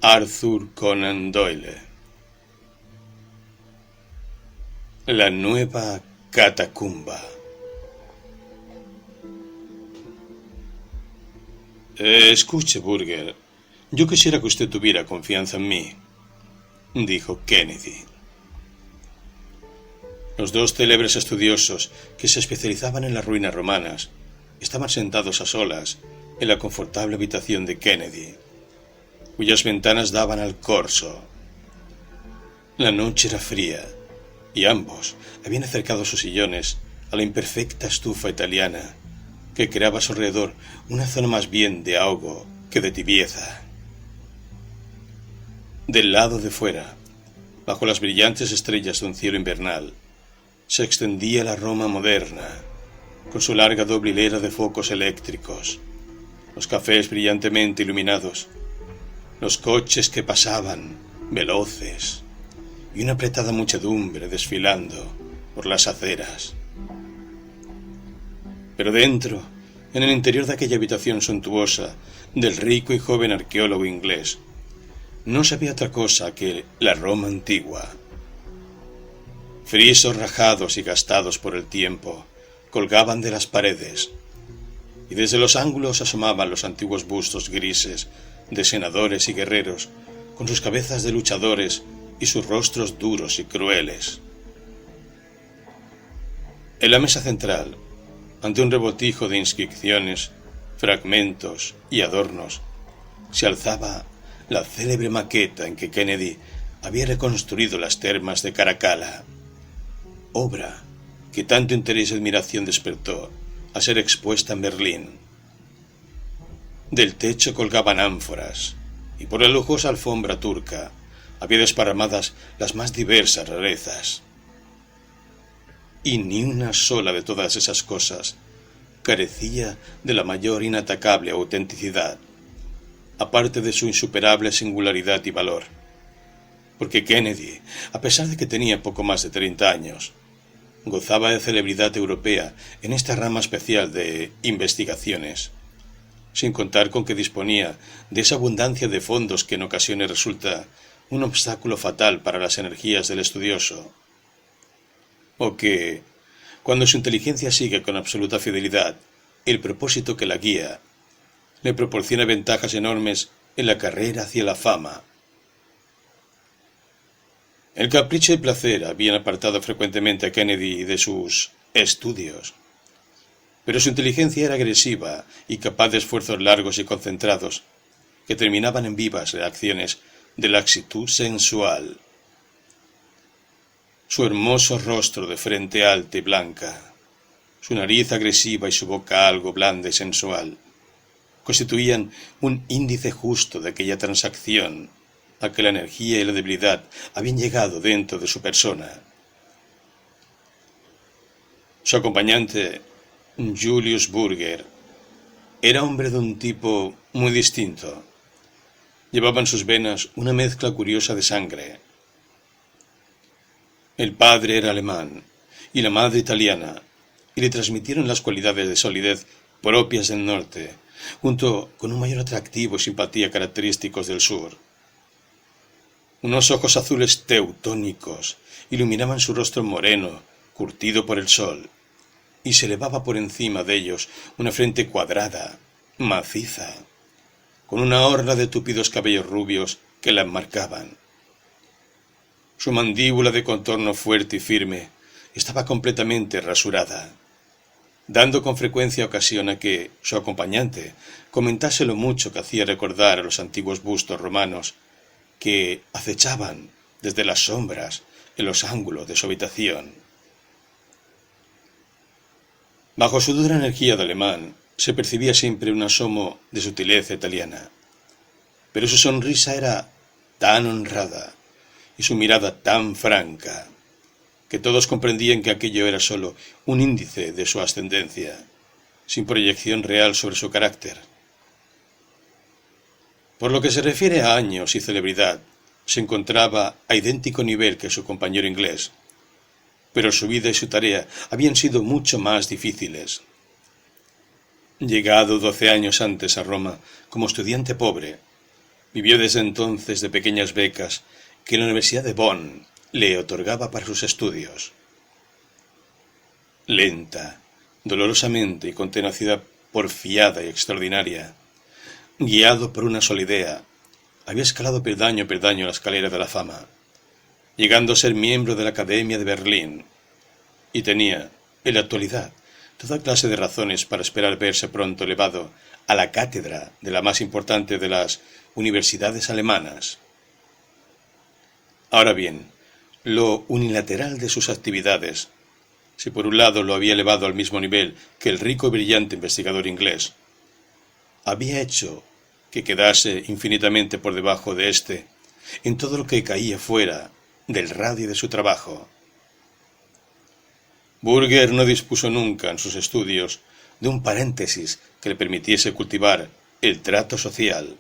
Arthur Conan Doyle. La nueva catacumba. Escuche, Burger, yo quisiera que usted tuviera confianza en mí, dijo Kennedy. Los dos célebres estudiosos que se especializaban en las ruinas romanas estaban sentados a solas en la confortable habitación de Kennedy, cuyas ventanas daban al corso. La noche era fría y ambos habían acercado sus sillones a la imperfecta estufa italiana que creaba a su alrededor una zona más bien de ahogo que de tibieza. Del lado de fuera, bajo las brillantes estrellas de un cielo invernal, se extendía la Roma moderna, con su larga doble hilera de focos eléctricos, los cafés brillantemente iluminados, los coches que pasaban, veloces, y una apretada muchedumbre desfilando por las aceras. Pero dentro, en el interior de aquella habitación suntuosa del rico y joven arqueólogo inglés, no se veía otra cosa que la Roma antigua. Frisos rajados y gastados por el tiempo colgaban de las paredes, y desde los ángulos asomaban los antiguos bustos grises de senadores y guerreros, con sus cabezas de luchadores y sus rostros duros y crueles. En la mesa central, ante un revoltijo de inscripciones, fragmentos y adornos, se alzaba la célebre maqueta en que Kennedy había reconstruido las termas de Caracalla, obra que tanto interés y admiración despertó a ser expuesta en Berlín. Del techo colgaban ánforas, y por la lujosa alfombra turca había desparramadas las más diversas rarezas. Y ni una sola de todas esas cosas carecía de la mayor inatacable autenticidad, aparte de su insuperable singularidad y valor, porque Kennedy, a pesar de que tenía poco más de 30 años, gozaba de celebridad europea en esta rama especial de investigaciones, sin contar con que disponía de esa abundancia de fondos que en ocasiones resulta un obstáculo fatal para las energías del estudioso, o que, cuando su inteligencia sigue con absoluta fidelidad el propósito que la guía, le proporciona ventajas enormes en la carrera hacia la fama. El capricho y el placer habían apartado frecuentemente a Kennedy de sus estudios, pero su inteligencia era agresiva y capaz de esfuerzos largos y concentrados que terminaban en vivas reacciones de laxitud sensual. Su hermoso rostro de frente alta y blanca, su nariz agresiva y su boca algo blanda y sensual, constituían un índice justo de aquella transacción a que la energía y la debilidad habían llegado dentro de su persona. Su acompañante, Julius Burger, era hombre de un tipo muy distinto. Llevaba en sus venas una mezcla curiosa de sangre. El padre era alemán y la madre italiana, y le transmitieron las cualidades de solidez propias del norte, junto con un mayor atractivo y simpatía característicos del sur. Unos ojos azules teutónicos iluminaban su rostro moreno, curtido por el sol, y se elevaba por encima de ellos una frente cuadrada, maciza, con una orla de tupidos cabellos rubios que la enmarcaban. Su mandíbula de contorno fuerte y firme estaba completamente rasurada, dando con frecuencia ocasión a que su acompañante comentase lo mucho que hacía recordar a los antiguos bustos romanos que acechaban desde las sombras en los ángulos de su habitación. Bajo su dura energía de alemán se percibía siempre un asomo de sutileza italiana, pero su sonrisa era tan honrada y su mirada tan franca que todos comprendían que aquello era sólo un índice de su ascendencia, sin proyección real sobre su carácter. Por lo que se refiere a años y celebridad, se encontraba a idéntico nivel que su compañero inglés, pero su vida y su tarea habían sido mucho más difíciles. Llegado 12 años antes a Roma como estudiante pobre, Vivió desde entonces de pequeñas becas que la Universidad de Bonn le otorgaba para sus estudios. Lenta, dolorosamente y con tenacidad porfiada y extraordinaria, guiado por una sola idea, había escalado peldaño a peldaño la escalera de la fama, llegando a ser miembro de la Academia de Berlín, y tenía, en la actualidad, toda clase de razones para esperar verse pronto elevado a la cátedra de la más importante de las universidades alemanas. Ahora bien, lo unilateral de sus actividades, si por un lado lo había elevado al mismo nivel que el rico y brillante investigador inglés, había hecho que quedase infinitamente por debajo de éste en todo lo que caía fuera del radio de su trabajo. Burger no dispuso nunca en sus estudios de un paréntesis que le permitiese cultivar el trato social.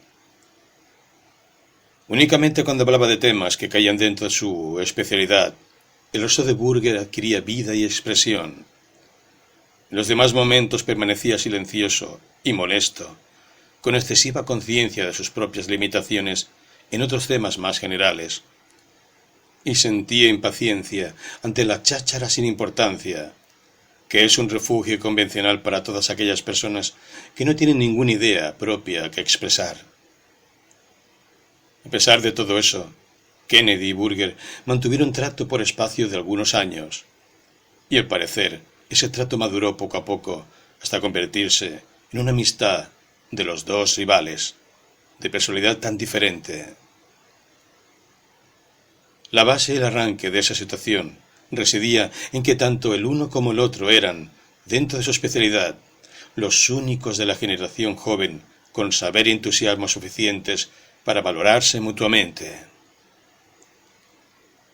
Únicamente cuando hablaba de temas que caían dentro de su especialidad, el rostro de Burger adquiría vida y expresión. En los demás momentos permanecía silencioso y molesto, con excesiva conciencia de sus propias limitaciones en otros temas más generales, y sentía impaciencia ante la cháchara sin importancia, que es un refugio convencional para todas aquellas personas que no tienen ninguna idea propia que expresar. A pesar de todo eso, Kennedy y Burger mantuvieron trato por espacio de algunos años, y al parecer ese trato maduró poco a poco hasta convertirse en una amistad de los dos rivales, de personalidad tan diferente. La base y el arranque de esa situación residía en que tanto el uno como el otro eran, dentro de su especialidad, los únicos de la generación joven con saber y entusiasmo suficientes para valorarse mutuamente.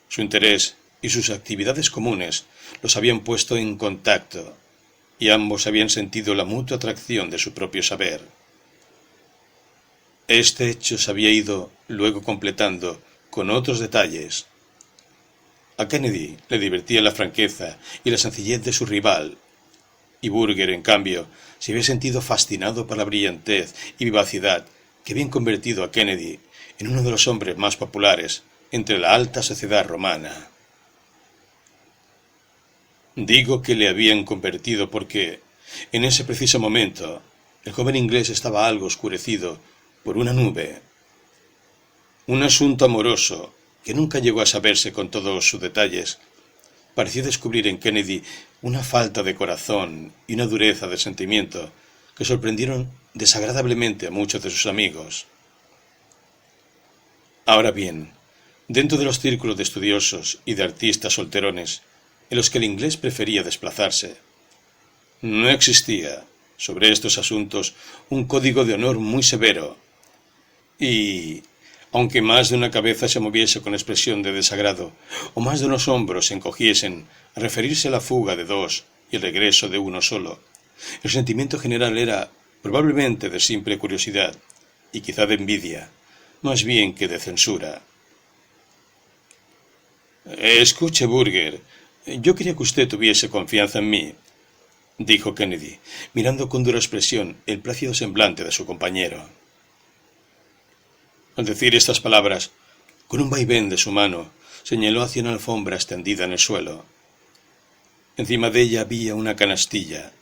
Su interés y sus actividades comunes los habían puesto en contacto, y ambos habían sentido la mutua atracción de su propio saber. Este hecho se había ido luego completando con otros detalles. A Kennedy le divertía la franqueza y la sencillez de su rival, y Burger, en cambio, se había sentido fascinado por la brillantez y vivacidad que habían convertido a Kennedy en uno de los hombres más populares entre la alta sociedad romana. Digo que le habían convertido porque, en ese preciso momento, el joven inglés estaba algo oscurecido por una nube. Un asunto amoroso, que nunca llegó a saberse con todos sus detalles, pareció descubrir en Kennedy una falta de corazón y una dureza de sentimiento que sorprendieron desagradablemente a muchos de sus amigos. Ahora bien, dentro de los círculos de estudiosos y de artistas solterones, en los que el inglés prefería desplazarse, no existía, sobre estos asuntos, un código de honor muy severo, y, aunque más de una cabeza se moviese con expresión de desagrado, o más de unos hombros se encogiesen a referirse a la fuga de dos y el regreso de uno solo, el sentimiento general era, probablemente, de simple curiosidad, y quizá de envidia, más bien que de censura. Escuche, Burger, yo quería que usted tuviese confianza en mí, dijo Kennedy, mirando con dura expresión el plácido semblante de su compañero. Al decir estas palabras, con un vaivén de su mano, señaló hacia una alfombra extendida en el suelo. Encima de ella había una canastilla,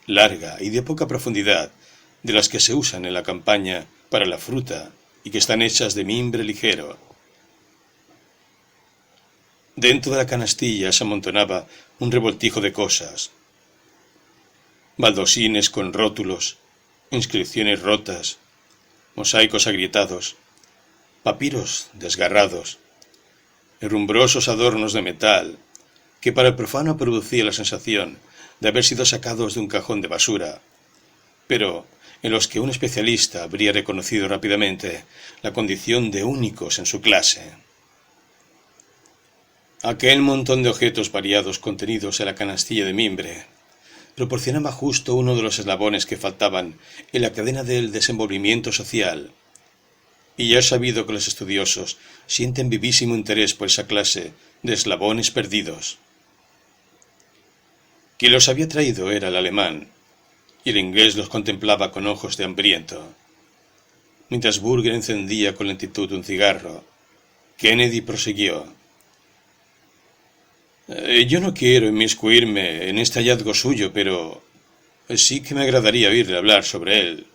larga y de poca profundidad, de las que se usan en la campaña para la fruta y que están hechas de mimbre ligero. Dentro de la canastilla se amontonaba un revoltijo de cosas. Baldosines con rótulos, inscripciones rotas, mosaicos agrietados, papiros desgarrados, herrumbrosos adornos de metal, que para el profano producía la sensación de haber sido sacados de un cajón de basura, pero en los que un especialista habría reconocido rápidamente la condición de únicos en su clase. Aquel montón de objetos variados contenidos en la canastilla de mimbre proporcionaba justo uno de los eslabones que faltaban en la cadena del desenvolvimiento social, y ya es sabido que los estudiosos sienten vivísimo interés por esa clase de eslabones perdidos. Quien los había traído era el alemán, y el inglés los contemplaba con ojos de hambriento. Mientras Burger encendía con lentitud un cigarro, Kennedy prosiguió. Yo no quiero inmiscuirme en este hallazgo suyo, pero sí que me agradaría oírle hablar sobre él.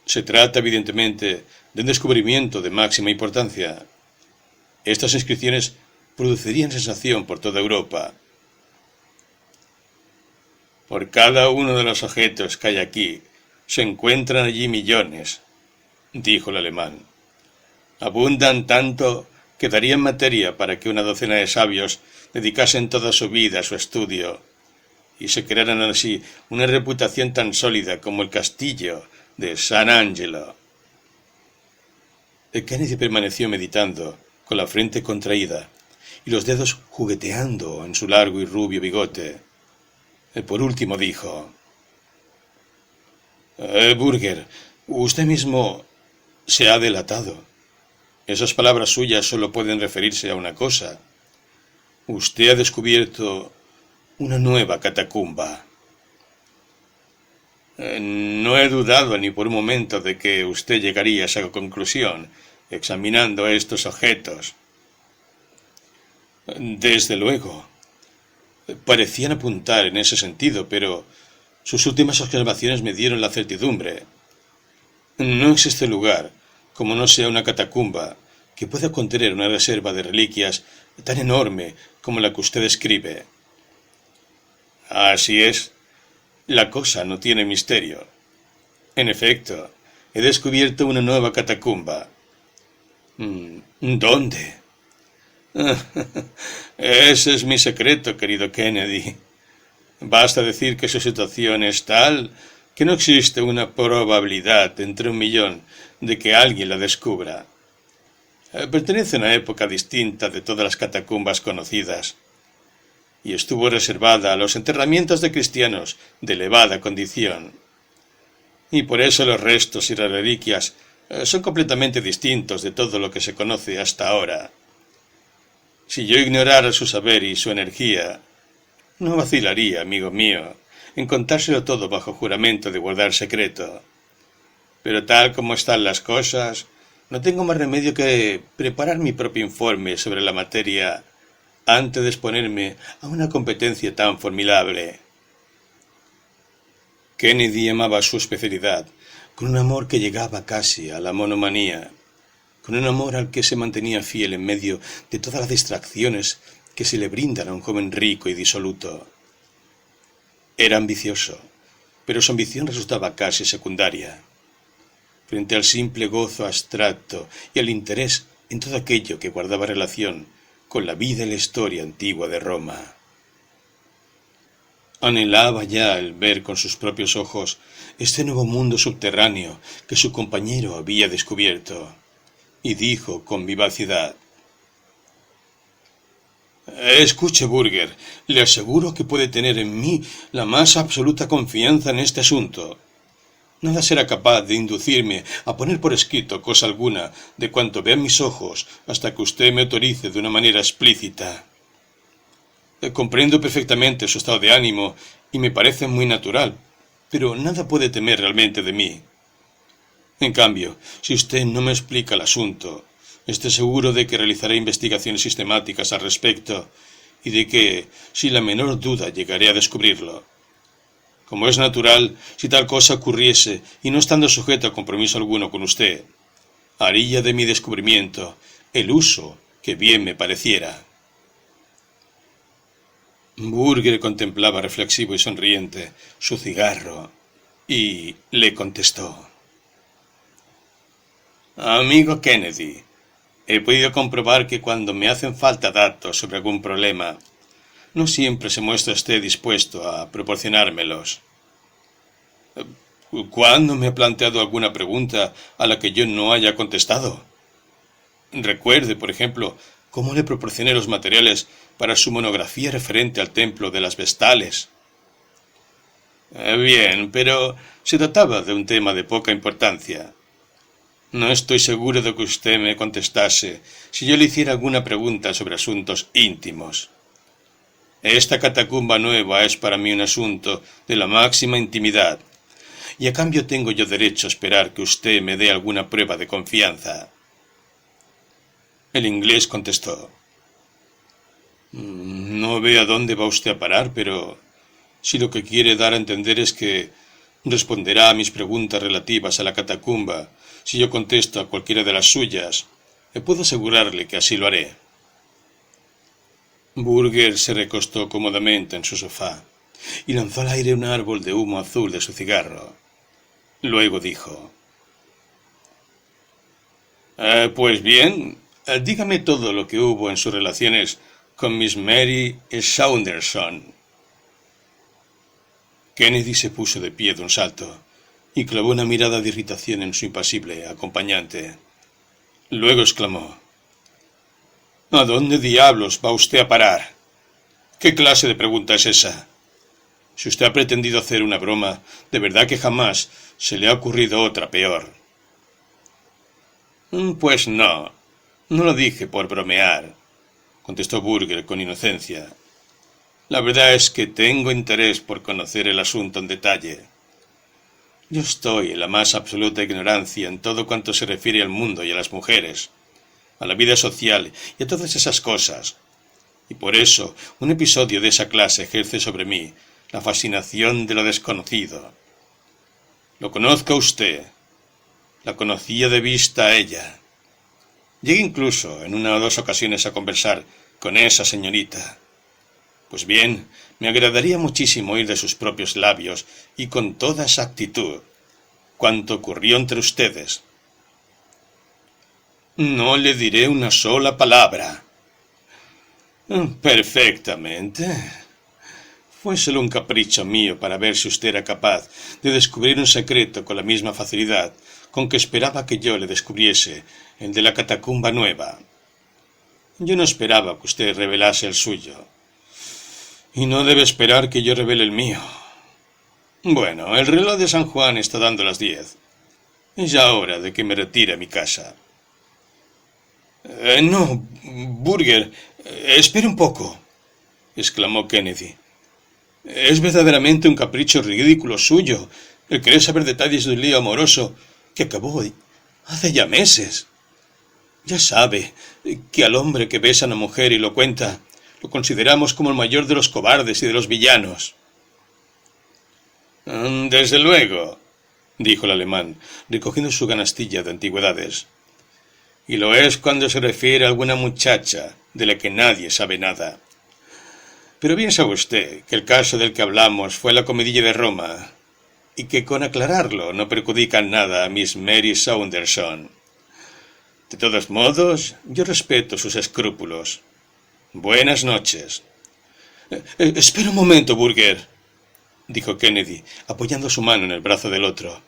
Se trata, evidentemente, de un descubrimiento de máxima importancia. Estas inscripciones producirían sensación por toda Europa. Por cada uno de los objetos que hay aquí, se encuentran allí millones, dijo el alemán. Abundan tanto que darían materia para que una docena de sabios dedicasen toda su vida a su estudio y se crearan así una reputación tan sólida como el castillo de San Angelo. Kennedy permaneció meditando, con la frente contraída y los dedos jugueteando en su largo y rubio bigote. Por último dijo: Burger, usted mismo se ha delatado. Esas palabras suyas solo pueden referirse a una cosa. Usted ha descubierto una nueva catacumba. No he dudado ni por un momento de que usted llegaría a esa conclusión, examinando estos objetos. Desde luego. Parecían apuntar en ese sentido, pero sus últimas observaciones me dieron la certidumbre. No existe lugar, como no sea una catacumba, que pueda contener una reserva de reliquias tan enorme como la que usted describe. Así es. La cosa no tiene misterio. En efecto, he descubierto una nueva catacumba. ¿Dónde? Ese es mi secreto, querido Kennedy. Basta decir que su situación es tal que no existe una probabilidad entre 1.000.000 de que alguien la descubra. Pertenece a una época distinta de todas las catacumbas conocidas y estuvo reservada a los enterramientos de cristianos de elevada condición. Y por eso los restos y las reliquias son completamente distintos de todo lo que se conoce hasta ahora. Si yo ignorara su saber y su energía, no vacilaría, amigo mío, en contárselo todo bajo juramento de guardar secreto. Pero tal como están las cosas, no tengo más remedio que preparar mi propio informe sobre la materia antes de exponerme a una competencia tan formidable. Kennedy amaba su especialidad con un amor que llegaba casi a la monomanía, con un amor al que se mantenía fiel en medio de todas las distracciones que se le brindan a un joven rico y disoluto. Era ambicioso, pero su ambición resultaba casi secundaria, frente al simple gozo abstracto y al interés en todo aquello que guardaba relación con la vida y la historia antigua de Roma. Anhelaba ya el ver con sus propios ojos este nuevo mundo subterráneo que su compañero había descubierto, y dijo con vivacidad: Escuche, Burger, le aseguro que puede tener en mí la más absoluta confianza en este asunto. Nada será capaz de inducirme a poner por escrito cosa alguna de cuanto vean mis ojos hasta que usted me autorice de una manera explícita. Comprendo perfectamente su estado de ánimo y me parece muy natural, pero nada puede temer realmente de mí. En cambio, si usted no me explica el asunto, esté seguro de que realizaré investigaciones sistemáticas al respecto y de que, sin la menor duda, llegaré a descubrirlo. Como es natural, si tal cosa ocurriese y no estando sujeto a compromiso alguno con usted, haría de mi descubrimiento el uso que bien me pareciera. Burger contemplaba reflexivo y sonriente su cigarro y le contestó: Amigo Kennedy, he podido comprobar que cuando me hacen falta datos sobre algún problema, no siempre se muestra usted dispuesto a proporcionármelos. ¿Cuándo me ha planteado alguna pregunta a la que yo no haya contestado? Recuerde, por ejemplo, cómo le proporcioné los materiales para su monografía referente al templo de las Vestales. Bien, pero se trataba de un tema de poca importancia. No estoy seguro de que usted me contestase si yo le hiciera alguna pregunta sobre asuntos íntimos. Esta catacumba nueva es para mí un asunto de la máxima intimidad, y a cambio tengo yo derecho a esperar que usted me dé alguna prueba de confianza. El inglés contestó: No veo a dónde va usted a parar, pero si lo que quiere dar a entender es que responderá a mis preguntas relativas a la catacumba si yo contesto a cualquiera de las suyas, puedo asegurarle que así lo haré. Burger se recostó cómodamente en su sofá y lanzó al aire un árbol de humo azul de su cigarro. Luego dijo: Pues bien, dígame todo lo que hubo en sus relaciones con Miss Mary Saunderson. Kennedy se puso de pie de un salto y clavó una mirada de irritación en su impasible acompañante. Luego exclamó: ¿A dónde diablos va usted a parar? ¿Qué clase de pregunta es esa? Si usted ha pretendido hacer una broma, de verdad que jamás se le ha ocurrido otra peor. Pues no lo dije por bromear, contestó Burger con inocencia. La verdad es que tengo interés por conocer el asunto en detalle. Yo estoy en la más absoluta ignorancia en todo cuanto se refiere al mundo y a las mujeres, a la vida social y a todas esas cosas. Y por eso un episodio de esa clase ejerce sobre mí la fascinación de lo desconocido. Lo conozco a usted. La conocía de vista a ella. Llegué incluso en una o dos ocasiones a conversar con esa señorita. Pues bien, me agradaría muchísimo oír de sus propios labios y con toda exactitud cuánto ocurrió entre ustedes. No le diré una sola palabra. Perfectamente. Fue solo un capricho mío para ver si usted era capaz de descubrir un secreto con la misma facilidad con que esperaba que yo le descubriese el de la catacumba nueva. Yo no esperaba que usted revelase el suyo. Y no debe esperar que yo revele el mío. Bueno, el reloj de San Juan está dando las 10. Es ya hora de que me retire a mi casa. No, Burger, espere un poco, exclamó Kennedy. Es verdaderamente un capricho ridículo suyo el querer saber detalles de un lío amoroso que acabó hace ya meses. Ya sabe que al hombre que besa a una mujer y lo cuenta lo consideramos como el mayor de los cobardes y de los villanos. Desde luego, dijo el alemán, recogiendo su canastilla de antigüedades. Y lo es cuando se refiere a alguna muchacha de la que nadie sabe nada. Pero bien sabe usted que el caso del que hablamos fue la comidilla de Roma, y que con aclararlo no perjudica nada a Miss Mary Saunderson. De todos modos, yo respeto sus escrúpulos. Buenas noches. Espera un momento, Burger, dijo Kennedy, apoyando su mano en el brazo del otro.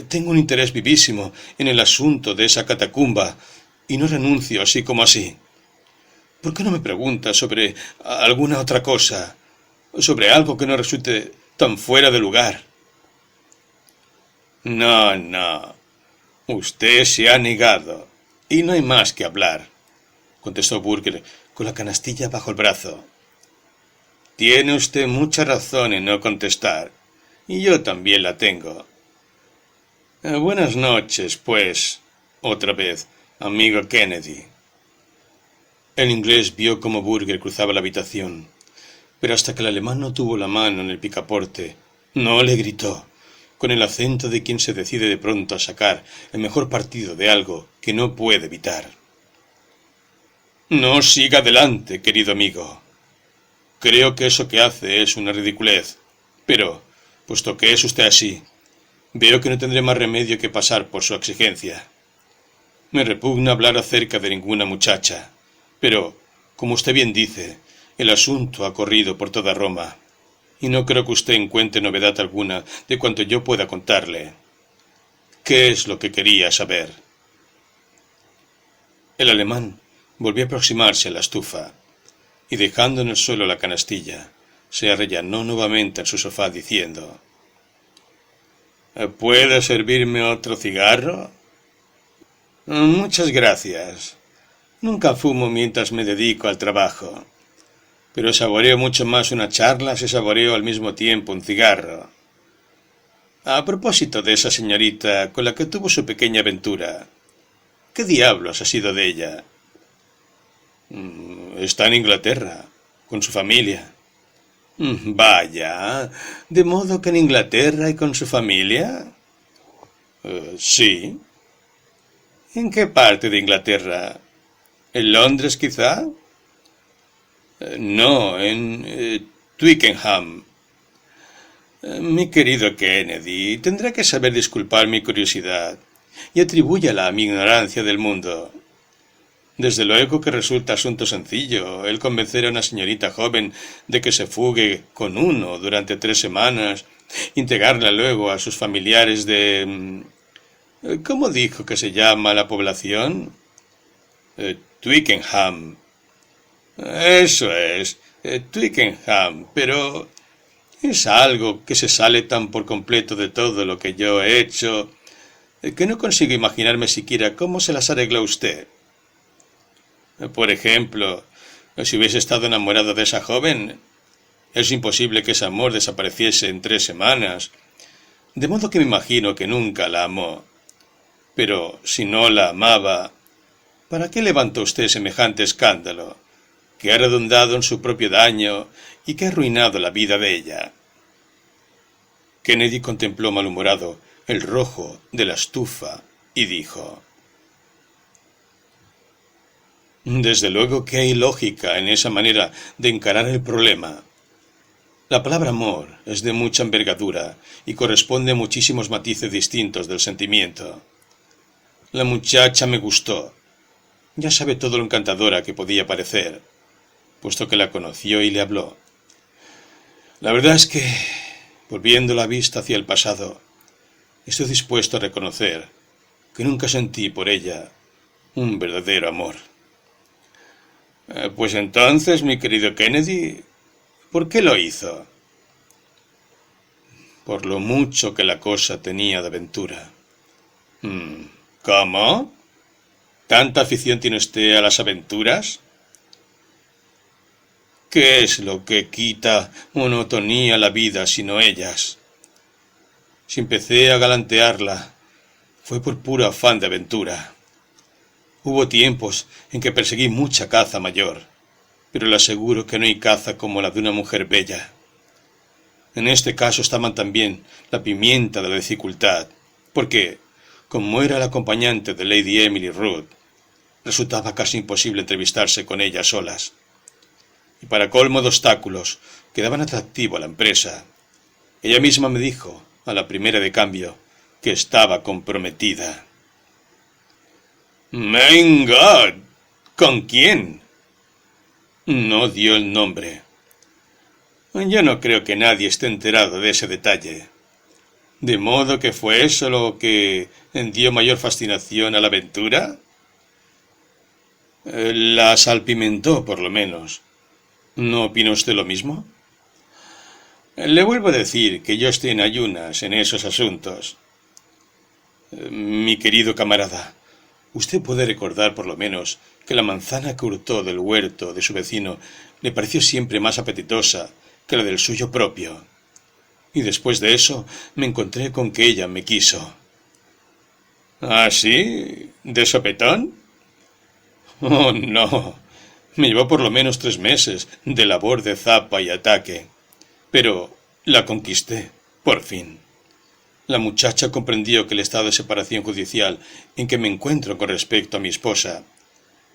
Tengo un interés vivísimo en el asunto de esa catacumba y no renuncio así como así. ¿Por qué no me pregunta sobre alguna otra cosa, sobre algo que no resulte tan fuera de lugar? No. Usted se ha negado y no hay más que hablar, contestó Burger con la canastilla bajo el brazo. Tiene usted mucha razón en no contestar, y yo también la tengo. Buenas noches, pues, otra vez, amigo Kennedy. El inglés vio cómo Burger cruzaba la habitación, pero hasta que el alemán no tuvo la mano en el picaporte, no le gritó, con el acento de quien se decide de pronto a sacar el mejor partido de algo que no puede evitar. No siga adelante, querido amigo. Creo que eso que hace es una ridiculez, pero, puesto que es usted así, veo que no tendré más remedio que pasar por su exigencia. Me repugna hablar acerca de ninguna muchacha, pero, como usted bien dice, el asunto ha corrido por toda Roma, y no creo que usted encuentre novedad alguna de cuanto yo pueda contarle. ¿Qué es lo que quería saber? El alemán volvió a aproximarse a la estufa, y dejando en el suelo la canastilla, se arrellanó nuevamente en su sofá diciendo: ¿Puede servirme otro cigarro? Muchas gracias. Nunca fumo mientras me dedico al trabajo, pero saboreo mucho más una charla si saboreo al mismo tiempo un cigarro. A propósito de esa señorita con la que tuvo su pequeña aventura, ¿qué diablos ha sido de ella? Está en Inglaterra, con su familia. Vaya, ¿de modo que en Inglaterra y con su familia? Sí. ¿En qué parte de Inglaterra? ¿En Londres, quizá? No, en Twickenham. Mi querido Kennedy, tendrá que saber disculpar mi curiosidad y atribúyala a mi ignorancia del mundo. Desde luego que resulta asunto sencillo el convencer a una señorita joven de que se fugue con uno durante 3 semanas, integrarla luego a sus familiares de... ¿Cómo dijo que se llama la población? Twickenham. Eso es, Twickenham, pero es algo que se sale tan por completo de todo lo que yo he hecho que no consigo imaginarme siquiera cómo se las arregló usted. Por ejemplo, si hubiese estado enamorado de esa joven, es imposible que ese amor desapareciese en 3 semanas, de modo que me imagino que nunca la amó. Pero si no la amaba, ¿para qué levantó usted semejante escándalo, que ha redundado en su propio daño y que ha arruinado la vida de ella? Kennedy contempló malhumorado el rojo de la estufa y dijo: Desde luego que hay lógica en esa manera de encarar el problema. La palabra amor es de mucha envergadura y corresponde a muchísimos matices distintos del sentimiento. La muchacha me gustó. Ya sabe todo lo encantadora que podía parecer, puesto que la conoció y le habló. La verdad es que, volviendo la vista hacia el pasado, estoy dispuesto a reconocer que nunca sentí por ella un verdadero amor. Pues entonces, mi querido Kennedy, ¿por qué lo hizo? Por lo mucho que la cosa tenía de aventura. ¿Cómo? ¿Tanta afición tiene usted a las aventuras? ¿Qué es lo que quita monotonía a la vida sino ellas? Si empecé a galantearla, fue por puro afán de aventura. Hubo tiempos en que perseguí mucha caza mayor, pero le aseguro que no hay caza como la de una mujer bella. En este caso estaban también la pimienta de la dificultad, porque, como era la acompañante de Lady Emily Ruth, resultaba casi imposible entrevistarse con ella solas. Y para colmo de obstáculos que daban atractivo a la empresa, ella misma me dijo, a la primera de cambio, que estaba comprometida. ¡My God! ¿Con quién? No dio el nombre. Yo no creo que nadie esté enterado de ese detalle. ¿De modo que fue eso lo que dio mayor fascinación a la aventura? La salpimentó, por lo menos. ¿No opina usted lo mismo? Le vuelvo a decir que yo estoy en ayunas en esos asuntos. Mi querido camarada, usted puede recordar por lo menos que la manzana que hurtó del huerto de su vecino le pareció siempre más apetitosa que la del suyo propio. Y después de eso me encontré con que ella me quiso. ¿Ah, sí? ¿De sopetón? Oh, no. Me llevó por lo menos 3 meses de labor de zapa y ataque. Pero la conquisté, por fin. La muchacha comprendió que el estado de separación judicial en que me encuentro con respecto a mi esposa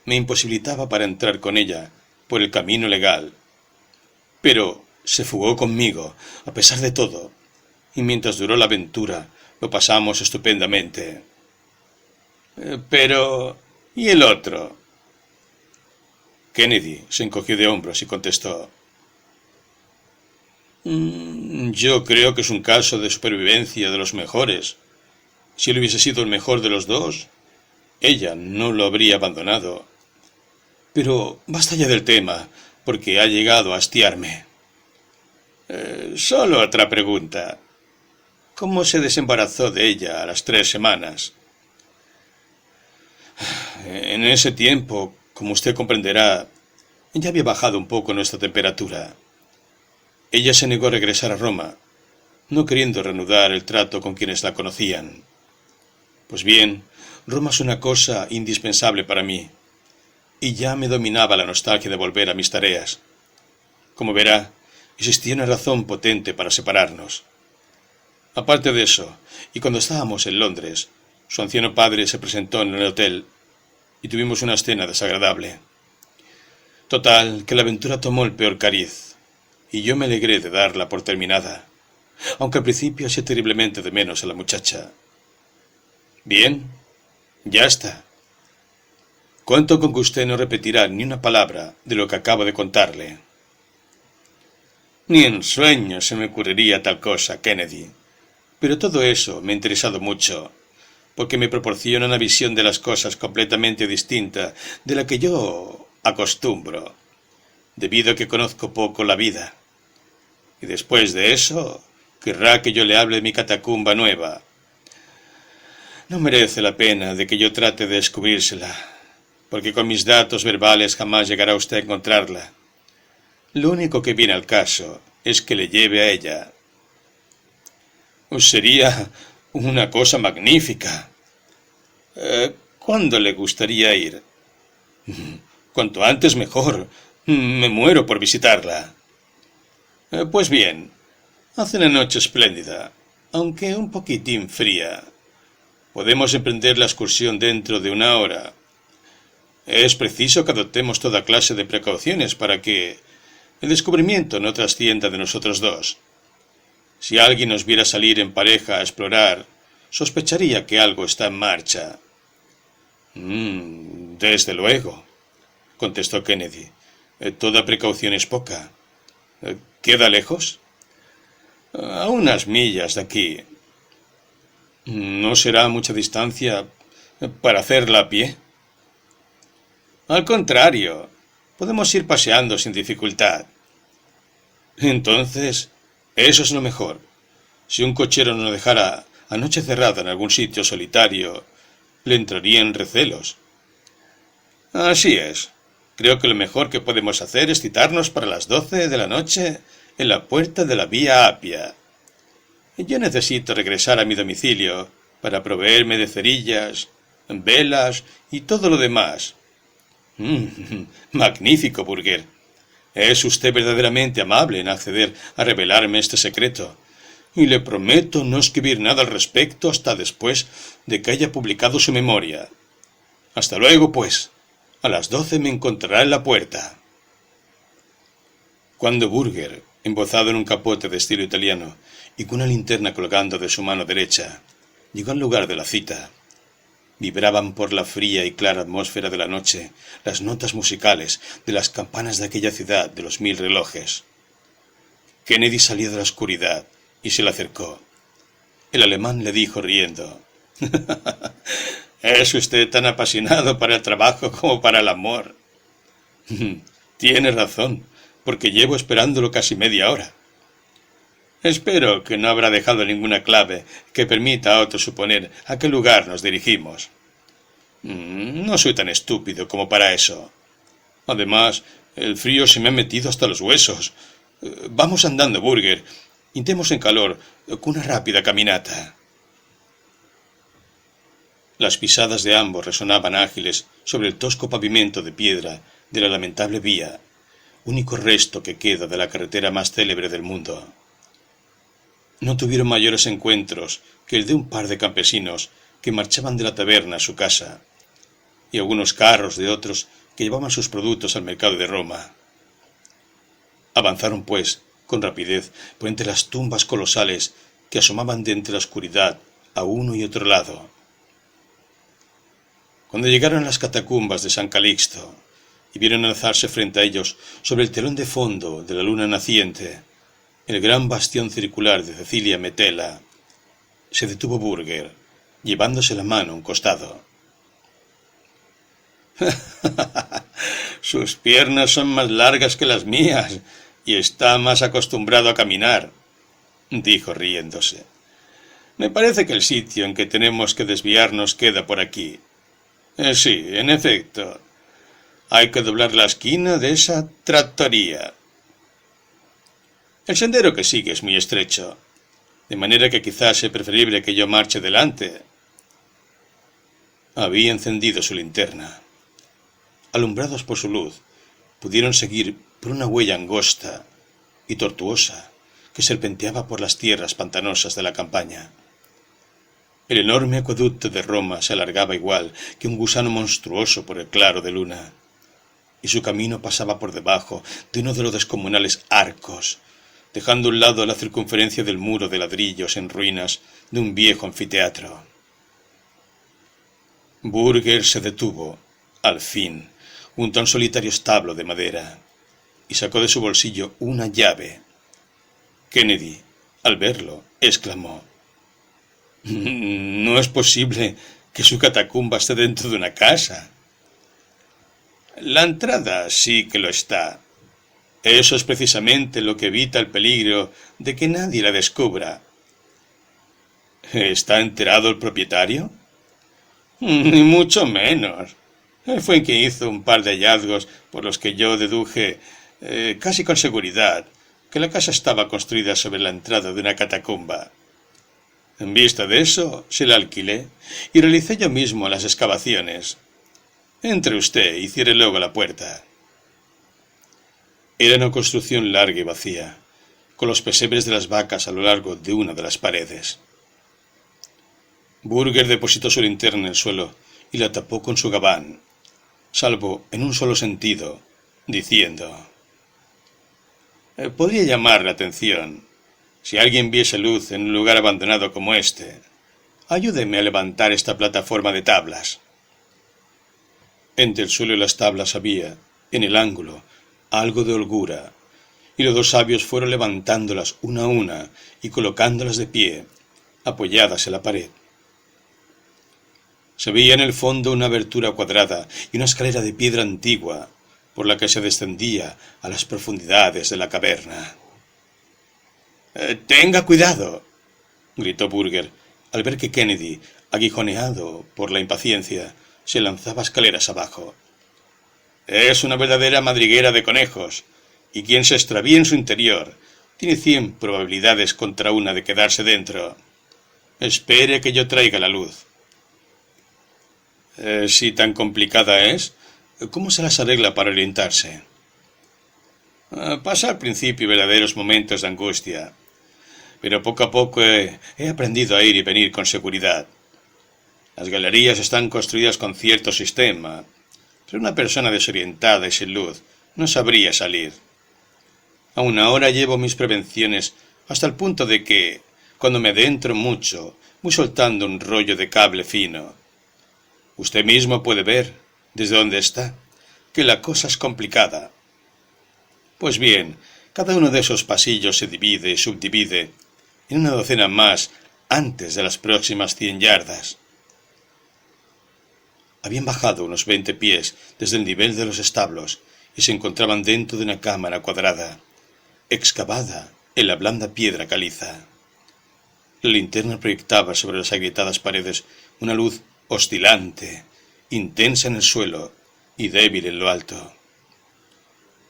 me imposibilitaba para entrar con ella por el camino legal. Pero se fugó conmigo, a pesar de todo, y mientras duró la aventura lo pasamos estupendamente. Pero... ¿y el otro? Kennedy se encogió de hombros y contestó: yo creo que es un caso de supervivencia de los mejores. Si él hubiese sido el mejor de los dos, ella no lo habría abandonado. Pero basta ya del tema, porque ha llegado a hastiarme. Solo otra pregunta. ¿Cómo se desembarazó de ella a las 3 semanas? En ese tiempo, como usted comprenderá, ya había bajado un poco nuestra temperatura. Ella se negó a regresar a Roma. no queriendo reanudar el trato con quienes la conocían. Pues bien, Roma es una cosa indispensable para mí, y ya me dominaba la nostalgia de volver a mis tareas. Como verá, existía una razón potente para separarnos. Aparte de eso, y cuando estábamos en Londres, su anciano padre se presentó en el hotel y tuvimos una escena desagradable. Total, que la aventura tomó el peor cariz, y yo me alegré de darla por terminada, aunque al principio eché terriblemente de menos a la muchacha. Bien, ya está. Cuento con que usted no repetirá ni una palabra de lo que acabo de contarle. Ni en sueños se me ocurriría tal cosa, Kennedy. Pero todo eso me ha interesado mucho, porque me proporciona una visión de las cosas completamente distinta de la que yo acostumbro, debido a que conozco poco la vida. Y después de eso, querrá que yo le hable de mi catacumba nueva. No merece la pena de que yo trate de descubrírsela, porque con mis datos verbales jamás llegará usted a encontrarla. Lo único que viene al caso es que le lleve a ella. Sería una cosa magnífica. ¿Cuándo le gustaría ir? Cuanto antes mejor. Me muero por visitarla. Pues bien, hace una noche espléndida, aunque un poquitín fría. Podemos emprender la excursión dentro de una hora. Es preciso que adoptemos toda clase de precauciones para que el descubrimiento no trascienda de nosotros dos. Si alguien nos viera salir en pareja a explorar, sospecharía que algo está en marcha. Desde luego, contestó Kennedy. Toda precaución es poca. ¿Queda lejos? A unas millas de aquí. ¿No será mucha distancia para hacerla a pie? Al contrario, podemos ir paseando sin dificultad. Entonces, eso es lo mejor. Si un cochero nos dejara a noche cerrada en algún sitio solitario, le entrarían recelos. Así es. Creo que lo mejor que podemos hacer es citarnos para las 12 de la noche en la puerta de la Vía Apia. Yo necesito regresar a mi domicilio para proveerme de cerillas, velas y todo lo demás. Magnífico, Burger. Es usted verdaderamente amable en acceder a revelarme este secreto, y le prometo no escribir nada al respecto hasta después de que haya publicado su memoria. Hasta luego, pues. A las 12 me encontrará en la puerta. Cuando Burger, embozado en un capote de estilo italiano y con una linterna colgando de su mano derecha, llegó al lugar de la cita, vibraban por la fría y clara atmósfera de la noche las notas musicales de las campanas de aquella ciudad de los 1000 relojes. Kennedy salió de la oscuridad y se le acercó. El alemán le dijo riendo: «Es usted tan apasionado para el trabajo como para el amor». «Tiene razón, porque llevo esperándolo casi media hora». «Espero que no habrá dejado ninguna clave que permita a otro suponer a qué lugar nos dirigimos». «No soy tan estúpido como para eso. Además, el frío se me ha metido hasta los huesos. Vamos andando, Burger, y demos en calor con una rápida caminata». Las pisadas de ambos resonaban ágiles sobre el tosco pavimento de piedra de la lamentable vía, único resto que queda de la carretera más célebre del mundo. No tuvieron mayores encuentros que el de un par de campesinos que marchaban de la taberna a su casa, y algunos carros de otros que llevaban sus productos al mercado de Roma. Avanzaron, pues, con rapidez por entre las tumbas colosales que asomaban de entre la oscuridad a uno y otro lado. Cuando llegaron a las catacumbas de San Calixto y vieron alzarse frente a ellos, sobre el telón de fondo de la luna naciente, el gran bastión circular de Cecilia Metella, se detuvo Burger, llevándose la mano a un costado. «Sus piernas son más largas que las mías y está más acostumbrado a caminar», dijo riéndose. «Me parece que el sitio en que tenemos que desviarnos queda por aquí». Sí, en efecto. Hay que doblar la esquina de esa trattoria. El sendero que sigue es muy estrecho. de manera que quizás es preferible que yo marche delante. Había encendido su linterna. Alumbrados por su luz, pudieron seguir por una huella angosta y tortuosa que serpenteaba por las tierras pantanosas de la campaña. El enorme acueducto de Roma se alargaba igual que un gusano monstruoso por el claro de luna, y su camino pasaba por debajo de uno de los descomunales arcos, dejando a un lado la circunferencia del muro de ladrillos en ruinas de un viejo anfiteatro. Burger se detuvo, al fin, junto a un solitario establo de madera, y sacó de su bolsillo una llave. Kennedy, al verlo, exclamó: «No es posible que su catacumba esté dentro de una casa». «La entrada sí que lo está. Eso es precisamente lo que evita el peligro de que nadie la descubra». «¿Está enterado el propietario?» «Ni mucho menos. Él fue quien hizo un par de hallazgos por los que yo deduje, casi con seguridad, que la casa estaba construida sobre la entrada de una catacumba. En vista de eso, se la alquilé y realicé yo mismo las excavaciones. Entre usted y cierre luego la puerta». Era una construcción larga y vacía, con los pesebres de las vacas a lo largo de una de las paredes. Burger depositó su linterna en el suelo y la tapó con su gabán, salvo en un solo sentido, diciendo: «Podría llamar la atención. Si alguien viese luz en un lugar abandonado como este, ayúdeme a levantar esta plataforma de tablas». Entre el suelo y las tablas había, en el ángulo, algo de holgura, y los dos sabios fueron levantándolas una a una y colocándolas de pie, apoyadas en la pared. Se veía en el fondo una abertura cuadrada y una escalera de piedra antigua, por la que se descendía a las profundidades de la caverna. «Tenga cuidado», gritó Burger, al ver que Kennedy, aguijoneado por la impaciencia, se lanzaba escaleras abajo. «Es una verdadera madriguera de conejos, y quien se extravíe en su interior tiene 100 probabilidades contra una de quedarse dentro. Espere que yo traiga la luz». «Si tan complicada es, ¿cómo se las arregla para orientarse?» «Pasa al principio verdaderos momentos de angustia, pero poco a poco he aprendido a ir y venir con seguridad. Las galerías están construidas con cierto sistema, pero una persona desorientada y sin luz no sabría salir. Aún ahora llevo mis prevenciones hasta el punto de que, cuando me adentro mucho, voy soltando un rollo de cable fino. Usted mismo puede ver, desde donde está, que la cosa es complicada. Pues bien, cada uno de esos pasillos se divide y subdivide en una docena más antes de las próximas 100 yardas. Habían bajado unos 20 pies desde el nivel de los establos y se encontraban dentro de una cámara cuadrada, excavada en la blanda piedra caliza. La linterna proyectaba sobre las agrietadas paredes una luz oscilante, intensa en el suelo y débil en lo alto.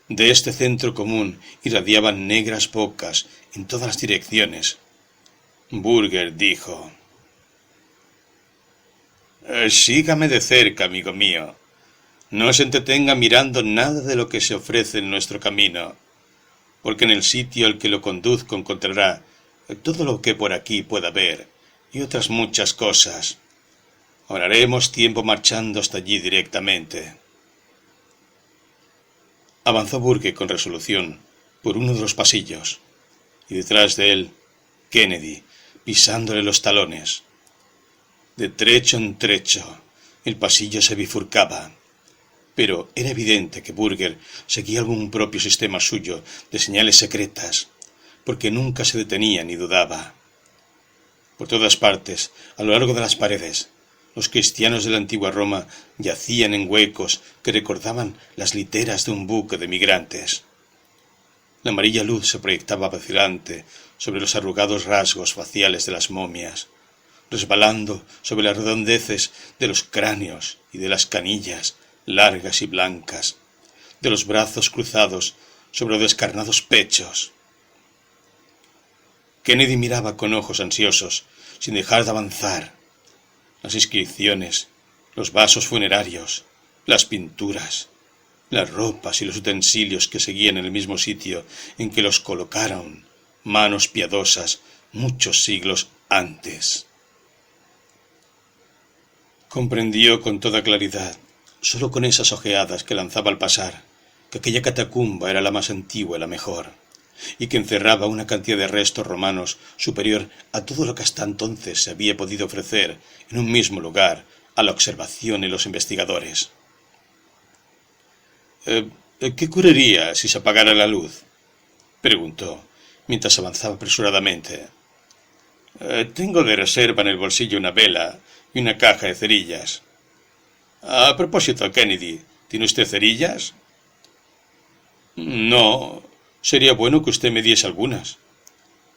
De este centro común irradiaban negras bocas en todas las direcciones. Burger dijo: «Sígame de cerca, amigo mío. No se entretenga mirando nada de lo que se ofrece en nuestro camino, porque en el sitio al que lo conduzco encontrará todo lo que por aquí pueda ver y otras muchas cosas. Ahorraremos tiempo marchando hasta allí directamente». Avanzó Burger con resolución por uno de los pasillos, y detrás de él, Kennedy, pisándole los talones. De trecho en trecho, el pasillo se bifurcaba, pero era evidente que Burger seguía algún propio sistema suyo de señales secretas, porque nunca se detenía ni dudaba. Por todas partes, a lo largo de las paredes, los cristianos de la antigua Roma yacían en huecos que recordaban las literas de un buque de migrantes. La amarilla luz se proyectaba vacilante sobre los arrugados rasgos faciales de las momias, resbalando sobre las redondeces de los cráneos y de las canillas largas y blancas, de los brazos cruzados sobre los descarnados pechos. Kennedy miraba con ojos ansiosos, sin dejar de avanzar. Las inscripciones, los vasos funerarios, las pinturas, las ropas y los utensilios que seguían en el mismo sitio en que los colocaron manos piadosas muchos siglos antes. Comprendió con toda claridad, solo con esas ojeadas que lanzaba al pasar, que aquella catacumba era la más antigua y la mejor, y que encerraba una cantidad de restos romanos superior a todo lo que hasta entonces se había podido ofrecer en un mismo lugar a la observación y los investigadores. ¿Qué ocurriría si se apagara la luz?, preguntó, mientras avanzaba apresuradamente. Tengo de reserva en el bolsillo una vela y una caja de cerillas. A propósito, Kennedy, ¿tiene usted cerillas? No, sería bueno que usted me diese algunas.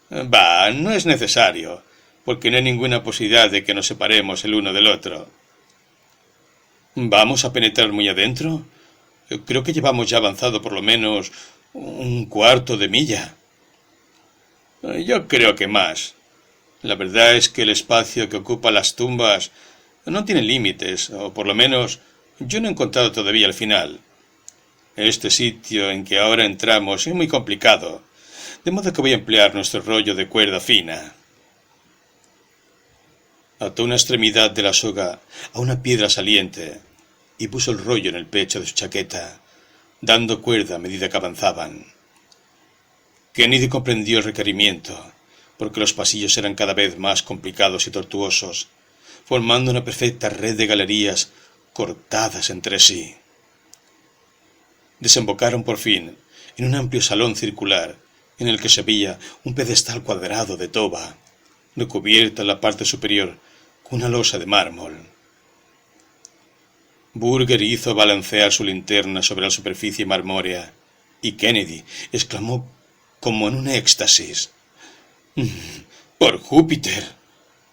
Bah, no es necesario, porque no hay ninguna posibilidad de que nos separemos el uno del otro. ¿Vamos a penetrar muy adentro? Creo que llevamos ya avanzado por lo menos un cuarto de milla. Yo creo que más. La verdad es que el espacio que ocupa las tumbas no tiene límites, o por lo menos yo no he encontrado todavía el final. Este sitio en que ahora entramos es muy complicado, de modo que voy a emplear nuestro rollo de cuerda fina. Ató una extremidad de la soga a una piedra saliente y puso el rollo en el pecho de su chaqueta, dando cuerda a medida que avanzaban. Kennedy comprendió el requerimiento, porque los pasillos eran cada vez más complicados y tortuosos, formando una perfecta red de galerías cortadas entre sí. Desembocaron por fin en un amplio salón circular, en el que se veía un pedestal cuadrado de toba, recubierta en la parte superior con una losa de mármol. Burger hizo balancear su linterna sobre la superficie marmórea, y Kennedy exclamó como en un éxtasis: ¡Por Júpiter!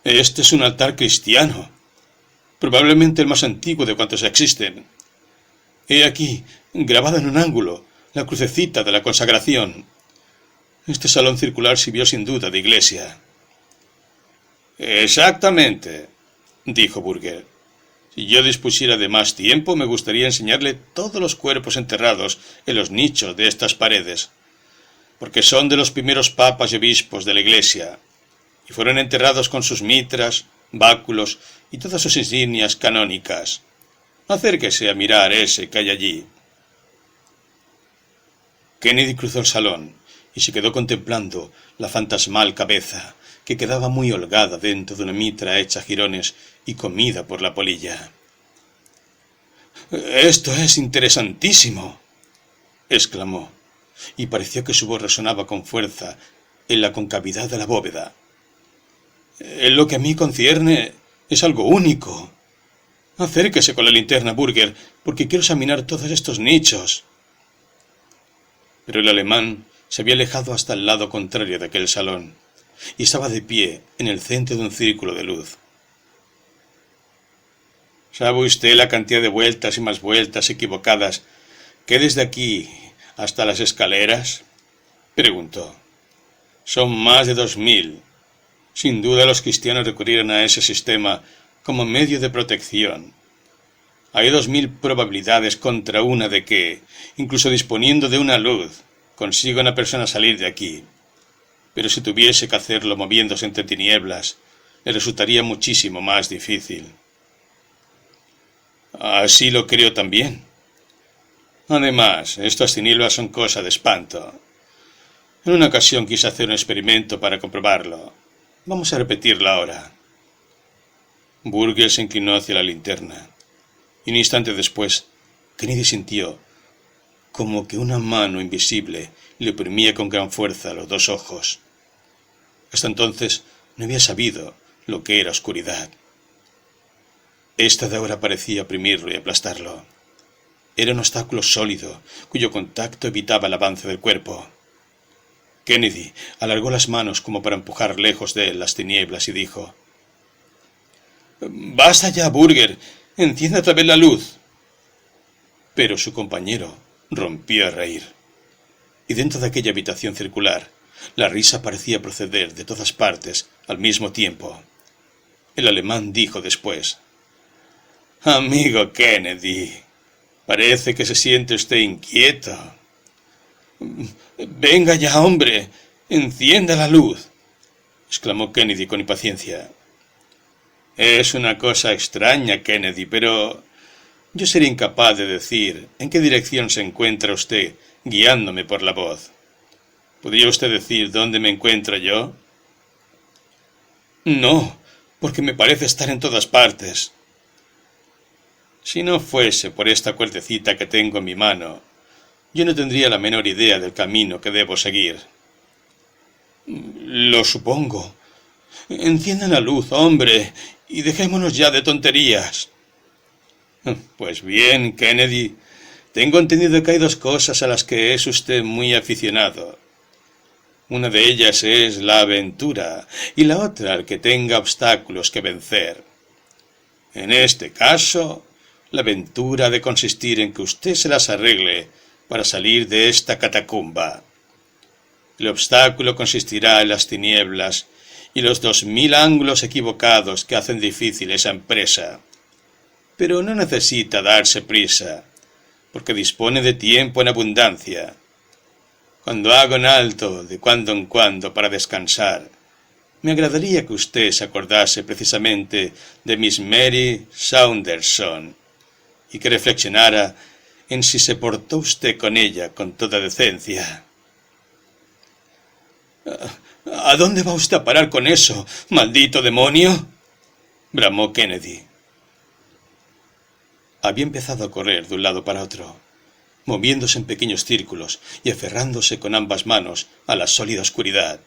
Este es un altar cristiano, probablemente el más antiguo de cuantos existen. He aquí, grabada en un ángulo, la crucecita de la consagración. Este salón circular sirvió sin duda de iglesia. Exactamente, dijo Burger. Si yo dispusiera de más tiempo, me gustaría enseñarle todos los cuerpos enterrados en los nichos de estas paredes, porque son de los primeros papas y obispos de la iglesia, y fueron enterrados con sus mitras, báculos y todas sus insignias canónicas. Acérquese a mirar ese que hay allí. Kennedy cruzó el salón y se quedó contemplando la fantasmal cabeza, que quedaba muy holgada dentro de una mitra hecha jirones y comida por la polilla. «Esto es interesantísimo», exclamó, y pareció que su voz resonaba con fuerza en la concavidad de la bóveda. «En lo que a mí concierne, es algo único. Acérquese con la linterna, Burger, porque quiero examinar todos estos nichos». Pero el alemán se había alejado hasta el lado contrario de aquel salón, y estaba de pie en el centro de un círculo de luz. ¿Sabe usted la cantidad de vueltas y más vueltas equivocadas que desde aquí hasta las escaleras?, preguntó. Son más de 2000. Sin duda los cristianos recurrieron a ese sistema como medio de protección. Hay 2000 probabilidades contra una de que, incluso disponiendo de una luz, consiga una persona salir de aquí. Pero si tuviese que hacerlo moviéndose entre tinieblas, le resultaría muchísimo más difícil. Así lo creo también. Además, estas tinieblas son cosa de espanto. En una ocasión quise hacer un experimento para comprobarlo. Vamos a repetirlo ahora. Burger se inclinó hacia la linterna, y un instante después, Kennedy sintió como que una mano invisible le oprimía con gran fuerza los dos ojos. Hasta entonces no había sabido lo que era oscuridad. Esta de ahora parecía oprimirlo y aplastarlo. Era un obstáculo sólido, cuyo contacto evitaba el avance del cuerpo. Kennedy alargó las manos como para empujar lejos de él las tinieblas y dijo: «¡Basta ya, Burger! ¡Encienda otra vez la luz!». Pero su compañero rompió a reír, y dentro de aquella habitación circular La risa parecía proceder de todas partes al mismo tiempo. El alemán dijo después: «Amigo Kennedy, parece que se siente usted inquieto». «Venga ya, hombre, encienda la luz», exclamó Kennedy con impaciencia. «Es una cosa extraña, Kennedy, pero yo sería incapaz de decir en qué dirección se encuentra usted guiándome por la voz. ¿Podría usted decir dónde me encuentro yo?» «No, porque me parece estar en todas partes». «Si no fuese por esta cuerdecita que tengo en mi mano, yo no tendría la menor idea del camino que debo seguir». «Lo supongo. Enciendan la luz, hombre, y dejémonos ya de tonterías». «Pues bien, Kennedy, tengo entendido que hay dos cosas a las que es usted muy aficionado. Una de ellas es la aventura y la otra el que tenga obstáculos que vencer. En este caso, la aventura ha de consistir en que usted se las arregle para salir de esta catacumba. El obstáculo consistirá en las tinieblas y los 2000 ángulos equivocados que hacen difícil esa empresa. Pero no necesita darse prisa, porque dispone de tiempo en abundancia. Cuando haga un alto de cuando en cuando para descansar, me agradaría que usted se acordase precisamente de Miss Mary Saunderson y que reflexionara en si se portó usted con ella con toda decencia». «¿A dónde va usted a parar con eso, maldito demonio?», bramó Kennedy. Había empezado a correr de un lado para otro, moviéndose en pequeños círculos y aferrándose con ambas manos a la sólida oscuridad.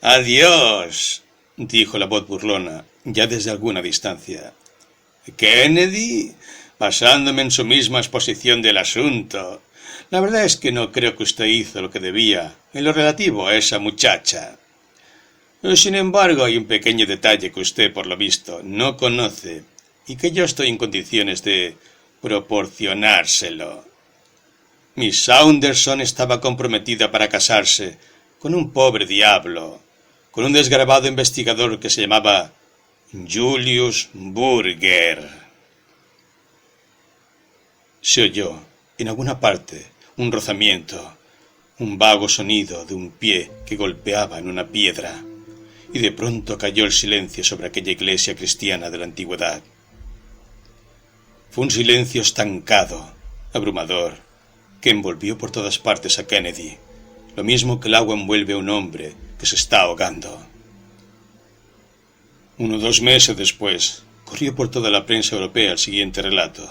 «Adiós», dijo la voz burlona, ya desde alguna distancia. «Kennedy, basándome en su misma exposición del asunto, la verdad es que no creo que usted hizo lo que debía en lo relativo a esa muchacha. Sin embargo, hay un pequeño detalle que usted, por lo visto, no conoce y que yo estoy en condiciones de proporcionárselo. Miss Saunderson estaba comprometida para casarse con un pobre diablo, con un desgarbado investigador que se llamaba Julius Burger». Se oyó, en alguna parte, un rozamiento, un vago sonido de un pie que golpeaba en una piedra, y de pronto cayó el silencio sobre aquella iglesia cristiana de la antigüedad. Fue un silencio estancado, abrumador, que envolvió por todas partes a Kennedy, lo mismo que el agua envuelve a un hombre que se está ahogando. 1 o 2 meses después, corrió por toda la prensa europea el siguiente relato: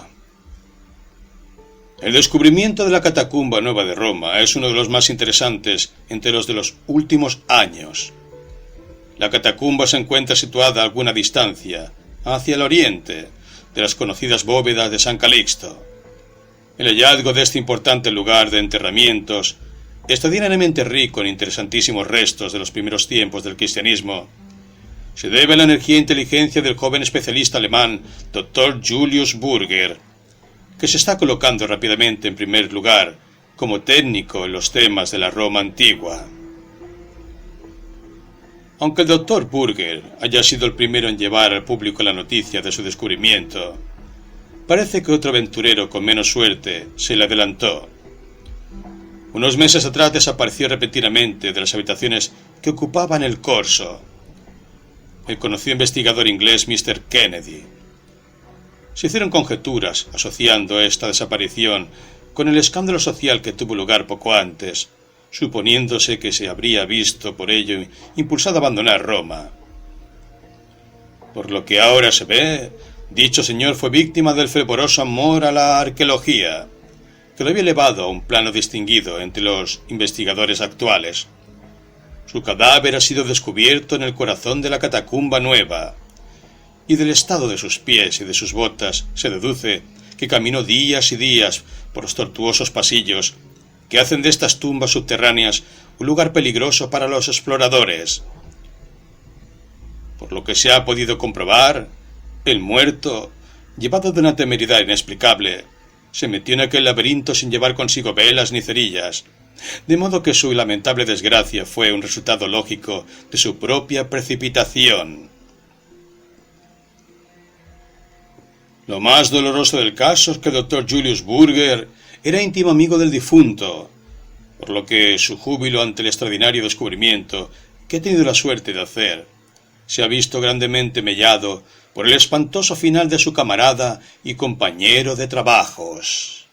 «El descubrimiento de la catacumba nueva de Roma es uno de los más interesantes entre los de los últimos años. La catacumba se encuentra situada a alguna distancia, hacia el oriente, de las conocidas bóvedas de San Calixto. El hallazgo de este importante lugar de enterramientos, extraordinariamente rico en interesantísimos restos de los primeros tiempos del cristianismo, se debe a la energía e inteligencia del joven especialista alemán Dr. Julius Burger, que se está colocando rápidamente en primer lugar como técnico en los temas de la Roma antigua. Aunque el Dr. Burger haya sido el primero en llevar al público la noticia de su descubrimiento, parece que otro aventurero con menos suerte se le adelantó. Unos meses atrás desapareció repentinamente de las habitaciones que ocupaban el Corso el conocido investigador inglés Mr. Kennedy. Se hicieron conjeturas asociando esta desaparición con el escándalo social que tuvo lugar poco antes, suponiéndose que se habría visto por ello impulsado a abandonar Roma. Por lo que ahora se ve, dicho señor fue víctima del fervoroso amor a la arqueología, que lo había elevado a un plano distinguido entre los investigadores actuales. Su cadáver ha sido descubierto en el corazón de la catacumba nueva, y del estado de sus pies y de sus botas se deduce que caminó días y días por los tortuosos pasillos que hacen de estas tumbas subterráneas un lugar peligroso para los exploradores. Por lo que se ha podido comprobar, el muerto, llevado de una temeridad inexplicable, se metió en aquel laberinto sin llevar consigo velas ni cerillas, de modo que su lamentable desgracia fue un resultado lógico de su propia precipitación. Lo más doloroso del caso es que el doctor Julius Burger era íntimo amigo del difunto, por lo que su júbilo ante el extraordinario descubrimiento que ha tenido la suerte de hacer se ha visto grandemente mellado por el espantoso final de su camarada y compañero de trabajos.